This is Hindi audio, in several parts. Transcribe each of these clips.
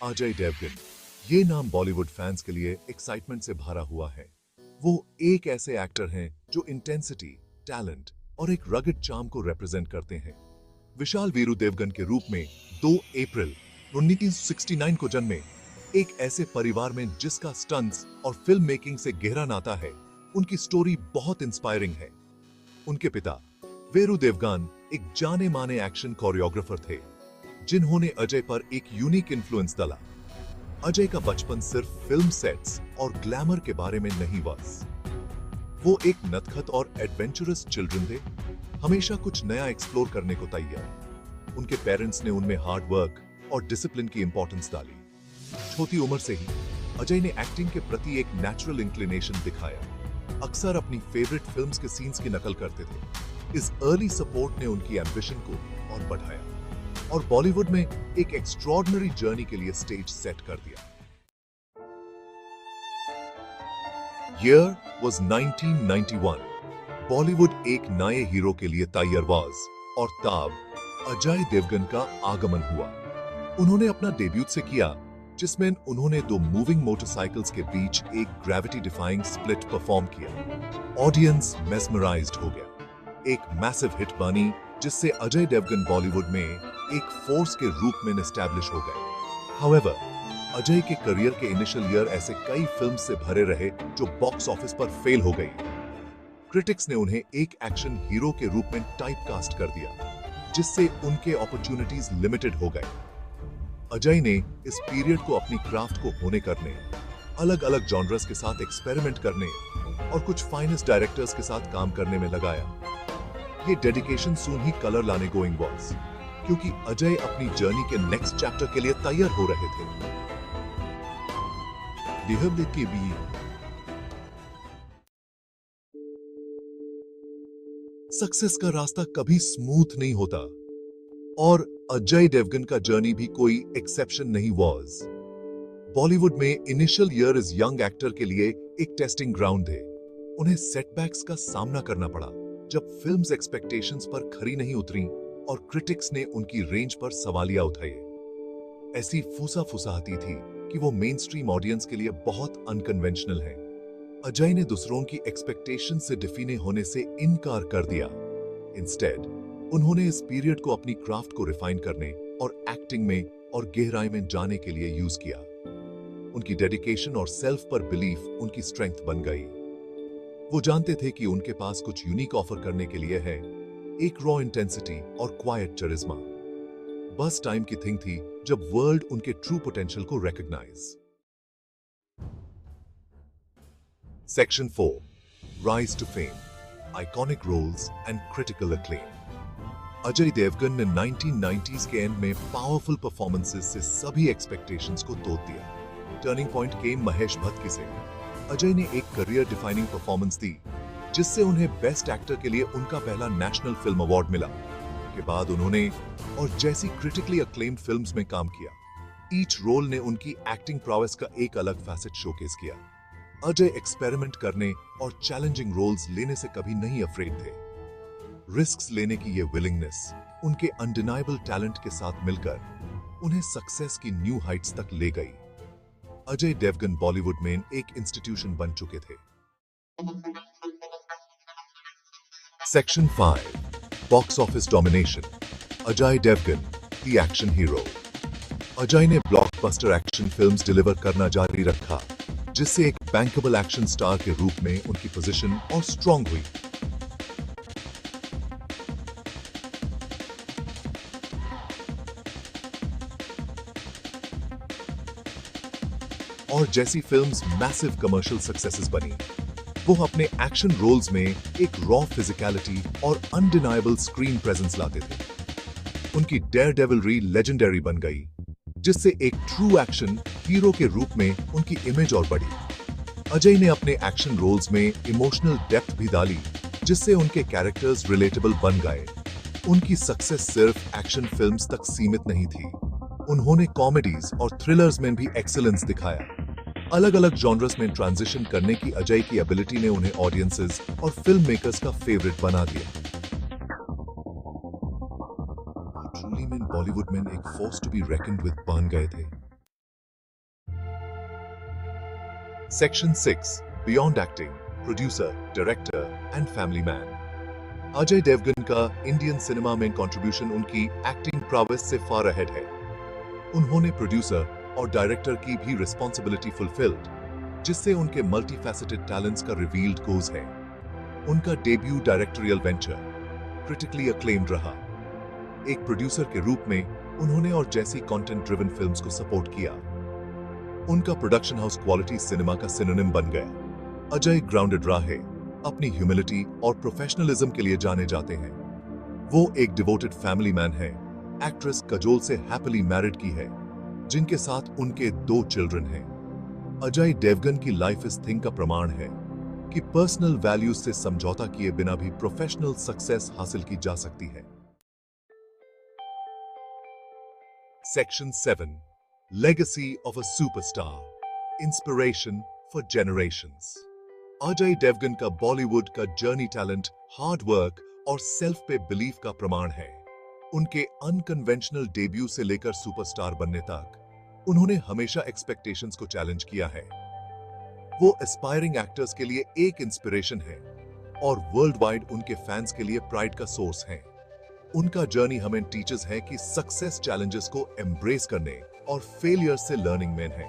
अजय देवगन, ये नाम बॉलीवुड फैंस के लिए एक्साइटमेंट से भरा हुआ है। वो एक ऐसे एक्टर हैं जो इंटेंसिटी, टैलेंट और एक रगड चार्म को रिप्रेजेंट करते हैं। विशाल वीरू देवगन के रूप में 2 अप्रैल 1969 को जन्मे, एक ऐसे परिवार में जिसका स्टंट्स और फिल्म मेकिंग से गहरा नाता है। उनकी स्टोरी बहुत इंस्पायरिंग है। उनके पिता वीरू देवगन एक जाने माने एक्शन कोरियोग्राफर थे, जिन्होंने अजय पर एक यूनिक इन्फ्लुएंस डाला। अजय का बचपन सिर्फ फिल्म सेट्स और ग्लैमर के बारे में नहीं बस। वो एक नटखट और एडवेंचरस चिल्ड्रन थे, हमेशा कुछ नया एक्सप्लोर करने को तैयार। उनके पेरेंट्स ने उनमें हार्ड वर्क और डिसिप्लिन की इंपॉर्टेंस डाली। छोटी उम्र से ही अजय ने एक्टिंग के प्रति एक नेचुरल इंक्लिनेशन दिखाया। अक्सर अपनी फेवरेट फिल्म्स के सीन्स की नकल करते थे। इस अर्ली सपोर्ट ने उनकी एम्बिशन को और बढ़ाया और बॉलीवुड में एक एक्स्ट्रॉर्डिनरी जर्नी के लिए स्टेज सेट कर दिया। Year was 1991। बॉलीवुड एक नए हीरो के लिए तैयार और तब अजय देवगन का आगमन हुआ। उन्होंने अपना डेब्यूट से किया, जिसमें उन्होंने 2 मूविंग मोटरसाइकिल्स के बीच एक ग्रेविटी डिफाइंग स्प्लिट परफॉर्म किया। ऑडियंस मेस्मराइज्ड हो गया। एक मैसिव हिट बनी, जिससे अजय देवगन बॉलीवुड में एक फोर्स के रूप में एस्टैब्लिश हो गए। हाउएवर, अजय के करियर के इनिशियल ईयर ऐसे कई फिल्म से भरे रहे जो बॉक्स ऑफिस पर फेल हो गई। क्रिटिक्स ने उन्हें एक एक्शन हीरो के रूप में टाइप कास्ट कर दिया, जिससे उनके अपॉर्चुनिटीज लिमिटेड हो गए। अजय ने इस पीरियड को अपनी क्राफ्ट को होने करने, अलग अलग जॉनर्स के साथ एक्सपेरिमेंट करने और कुछ फाइनेस्ट डायरेक्टर्स के साथ काम करने में लगाया। ये डेडिकेशन सून ही कलर लाने गोइंग वॉज, क्योंकि अजय अपनी जर्नी के नेक्स्ट चैप्टर के लिए तैयार हो रहे थे। के भी सक्सेस का रास्ता कभी स्मूथ नहीं होता और अजय देवगन का जर्नी भी कोई एक्सेप्शन नहीं वॉज। बॉलीवुड में initial year is young actor के लिए एक टेस्टिंग ग्राउंड है। उन्हें सेटबैक्स का सामना करना पड़ा, जब फिल्म्स एक्सपेक्टेशंस पर खरी नहीं उतरी और क्रिटिक्स ने उनकी रेंज पर सवालिया उठाए। ऐसी फुसाहती थी कि वो मेन स्ट्रीम ऑडियंस के लिए बहुत अनकन्वेंशनल है। अजय ने दूसरों की एक्सपेक्टेशन से डिफीने होने से इनकार कर दिया। इंस्टेड, उन्होंने इस पीरियड को अपनी क्राफ्ट को रिफाइन करने और एक्टिंग में और गहराई में जाने के लिए यूज किया। उनकी डेडिकेशन और सेल्फ पर बिलीफ उनकी स्ट्रेंथ बन गई। वो जानते थे कि उनके पास कुछ यूनिक ऑफर करने के लिए है, एक रॉ इंटेंसिटी और क्वाइट चरिज्मा। बस टाइम की थिंग थी जब वर्ल्ड उनके ट्रू पोटेंशियल को recognize. Section 4, rise to fame, iconic roles and critical acclaim. Ajay Devgn ने 1990s के एंड में पावरफुल परफॉर्मेंसेस से सभी एक्सपेक्टेशंस को तोड़ दिया। Turning point came Mahesh Bhatt से। अजय ने एक करियर डिफाइनिंग परफॉर्मेंस दी, जिससे उन्हें बेस्ट एक्टर के लिए उनका पहला नेशनल फिल्म अवार्ड मिला। के बाद उन्होंने और जैसी क्रिटिकली अक्लेम्ड फिल्म्स में काम किया। ईच रोल ने उनकी एक्टिंग प्रोवेस का एक अलग फैसेट शोकेस किया। अजय एक्सपेरिमेंट करने और चैलेंजिंग रोल्स लेने से कभी नहीं अफ्रेड थे। रिस्क्स लेने की ये विलिंगनेस उनके अनडिनाइबल टैलेंट के साथ मिलकर उन्हें सक्सेस की न्यू हाइट्स तक ले गई। अजय देवगन बॉलीवुड में एक इंस्टीट्यूशन बन चुके थे। Section 5, box office domination. Ajay Devgn, the action hero. Ajay ने ब्लॉकबस्टर एक्शन फिल्म्स डिलीवर करना जारी रखा, जिससे एक बैंकेबल एक्शन स्टार के रूप में उनकी पोजीशन और स्ट्रांग हुई। और जैसी फिल्म्स मैसिव कमर्शियल सक्सेसेस बनी, वो अपने एक्शन रोल्स में एक रॉ फिजिकलिटी और अनडिनाइबल स्क्रीन प्रेजेंस लाते थे। उनकी डेयरडेविलरी लेजेंडरी बन गई, जिससे एक ट्रू एक्शन हीरो के रूप में उनकी इमेज और बढ़ी। अजय ने अपने एक्शन रोल्स में इमोशनल डेप्थ भी डाली, जिससे उनके कैरेक्टर्स रिलेटेबल बन गए। उनकी सक्सेस सिर्फ एक्शन फिल्म्स तक सीमित नहीं थी, उन्होंने कॉमेडीज और थ्रिलर्स में भी एक्सीलेंस दिखाया। अलग अलग जॉनर्स में ट्रांजिशन करने की अजय की एबिलिटी ने उन्हें ऑडियंसेस और फिल्म मेकर्स का फेवरेट बना दिया। ट्रूली में बॉलीवुड में एक फोर्स टू बी रेकन्ड विद बन गए थे। Section 6 Beyond Acting, Producer, Director and Family Man। Ajay Devgan का इंडियन सिनेमा में कंट्रीब्यूशन उनकी एक्टिंग prowess से फार अहेड है। उन्होंने प्रोड्यूसर और डायरेक्टर की भी रिस्पॉन्सिबिलिटी फुलफिल्ड, जिससे उनके मल्टीफैसेटेड टैलेंट्स का रिवील्ड गोज है। उनका debut directorial venture critically acclaimed रहा। एक प्रोड्यूसर के रूप में उन्होंने और जैसी कंटेंट ड्रिवन फिल्म्स को सपोर्ट किया। उनका प्रोडक्शन हाउस क्वालिटी सिनेमा का सिनोनिम बन गया। अजय ग्राउंडेड रहे, अपनी ह्यूमिलिटी और प्रोफेशनलिज्म के लिए जाने जाते हैं। वो एक डिवोटेड फैमिली मैन है। एक्ट्रेस कजोल से हैप्पीली मैरिड की है, जिनके साथ उनके 2 चिल्ड्रन हैं। अजय देवगन की लाइफ इस थिंग का प्रमाण है कि पर्सनल वैल्यूज से समझौता किए बिना भी प्रोफेशनल सक्सेस हासिल की जा सकती है। Section 7 Legacy of a Superstar, Inspiration for Generations। Ajay Devgan का बॉलीवुड का जर्नी टैलेंट, हार्ड वर्क और सेल्फ पे बिलीफ का प्रमाण है। उनके अनकन्वेंशनल डेब्यू से लेकर सुपरस्टार बनने तक उन्होंने हमेशा एक्सपेक्टेशंस को चैलेंज किया है। वो एस्पायरिंग एक्टर्स के लिए एक इंस्पिरेशन है और वर्ल्ड वाइड उनके फैंस के लिए प्राइड का सोर्स है। उनका जर्नी हमें टीचर्स है कि सक्सेस चैलेंजेस को एम्ब्रेस करने और फेलियर से लर्निंग में है।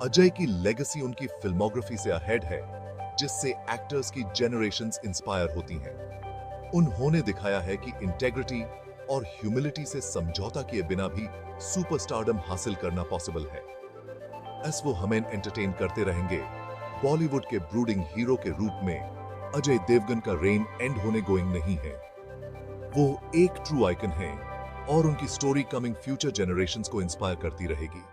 अजय की लेगेसी उनकी फिल्मोग्राफी से अहेड है, जिससे एक्टर्स की जनरेशंस इंस्पायर होती हैं। उन्होंने दिखाया है कि इंटेग्रिटी और ह्यूमिलिटी से समझौता किए बिना भी सुपरस्टारडम हासिल करना पॉसिबल है। ऐस वो हमें एंटरटेन करते रहेंगे। बॉलीवुड के ब्रूडिंग हीरो के रूप में अजय देवगन का रेन एंड होने गोइंग नहीं है। वो एक ट्रू आइकन हैं और उनकी स्टोरी कमिंग फ्यूचर जनरेशंस को इंस्पायर करती रहेगी।